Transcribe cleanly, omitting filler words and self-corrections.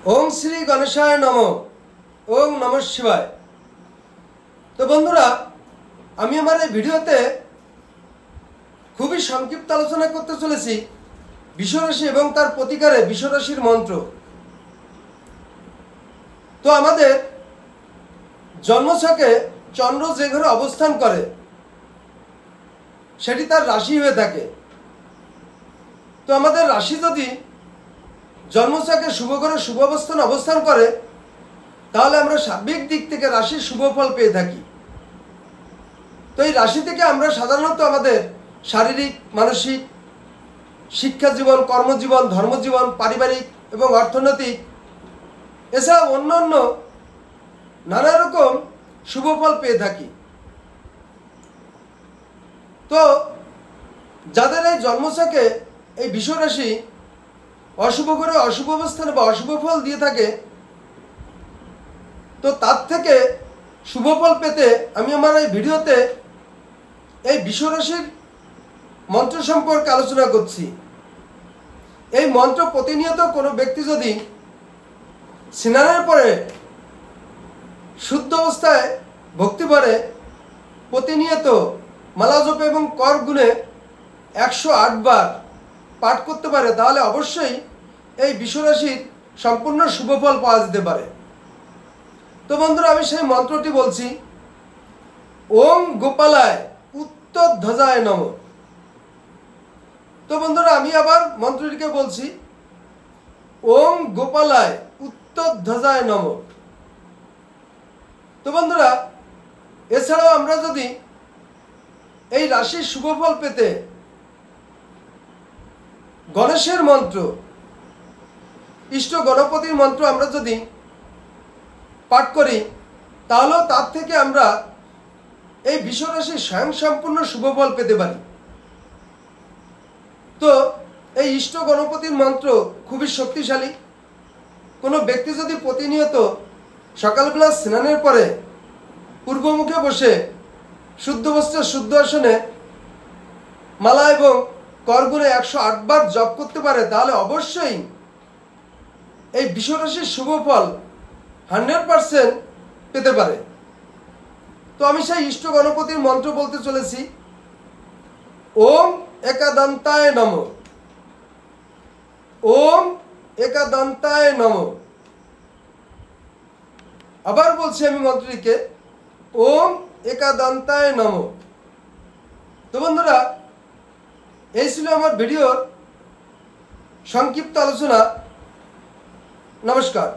ओम श्री गणेशाय नमो। ओम नमः शिवाय। तो बंधुरा आमी आमार এই ভিডিওতে খুবই সংক্ষিপ্ত আলোচনা করতে চলেছি বিশ্বরাশি এবং তার প্রতিকারে বিশ্বরাশির মন্ত্র। তো আমাদের জন্মছকে চন্দ্র যে ঘরে অবস্থান করে সেটি তার রাশি হয়ে থাকে। তো আমাদের রাশি যদি জন্মছকে শুভ ঘরে শুভ অবস্থান করে তাহলে আমরা সার্বিক দিক থেকে রাশির শুভ ফল পেয়ে থাকি। তো এই রাশি থেকে আমরা সাধারণত আমাদের শারীরিক, মানসিক, শিক্ষা জীবন, কর্মজীবন, ধর্মজীবন, পারিবারিক এবং অর্থনৈতিক এছাড়া অন্যান্য নানা রকম শুভ ফল পেয়ে থাকি। তো যাদের এই জন্মছকে এই বিশ্বরাশি অশুভ করে অশুভ অবস্থানে বা অশুভ ফল দিয়ে থাকে তো তার থেকে শুভ ফল পেতে আমি আমার এই ভিডিওতে এই বিশ্বরাশির মন্ত্র সম্পর্কে আলোচনা করছি। এই মন্ত্র প্রতিনিয়ত কোনো ব্যক্তি যদি স্নানের পরে শুদ্ধ অবস্থায় ভক্তি ভরে প্রতিনিয়ত মালা জপ এবং কর গুণে 108 বার পাঠ করতে পারে তাহলে অবশ্যই এই বিশ্বরাশির সম্পূর্ণ শুভ ফল পাওয়া যেতে পারে। তো বন্ধুরা আমি সেই মন্ত্রটি বলছি, ওম গোপালায় উত্তর ধ্বজায় নমঃ। তো বন্ধুরা আমি আবার মন্ত্রটিকে বলছি, ওম গোপালায় উত্তর ধ্বজায় নমঃ। তো বন্ধুরা এছাড়াও আমরা যদি এই রাশির শুভ ফল পেতে গণেশের মন্ত্র, ইষ্ট গণপতির মন্ত্র আমরা যদি পাঠ করি তাহলেও তার থেকে আমরা এই বিশ্বরাশির স্বয়ং সম্পূর্ণ শুভ ফল পেতে পারি। তো এই ইষ্ট গণপতির মন্ত্র খুবই শক্তিশালী। কোনো ব্যক্তি যদি প্রতিনিয়ত সকালবেলা স্নানের পরে পূর্বমুখে বসে শুদ্ধ বস্ত্রে শুদ্ধ আসনে মালা এবং করগুণে 108 বার জপ করতে পারে তাহলে অবশ্যই এই বিশ্বরাশির শুভ ফল 100% পেতে পারে। তো আমি সেই ইষ্ট গণপতির মন্ত্র বলতে চলেছি, ওম একাদন্তায় নমঃ। ওম একাদন্তায় নমঃ। আবার বলছি আমি মন্ত্রটিকে, ওম একাদন্তায় নমঃ। তো বন্ধুরা এই ছিল আমার ভিডিওর সংক্ষিপ্ত আলোচনা। নমস্কার।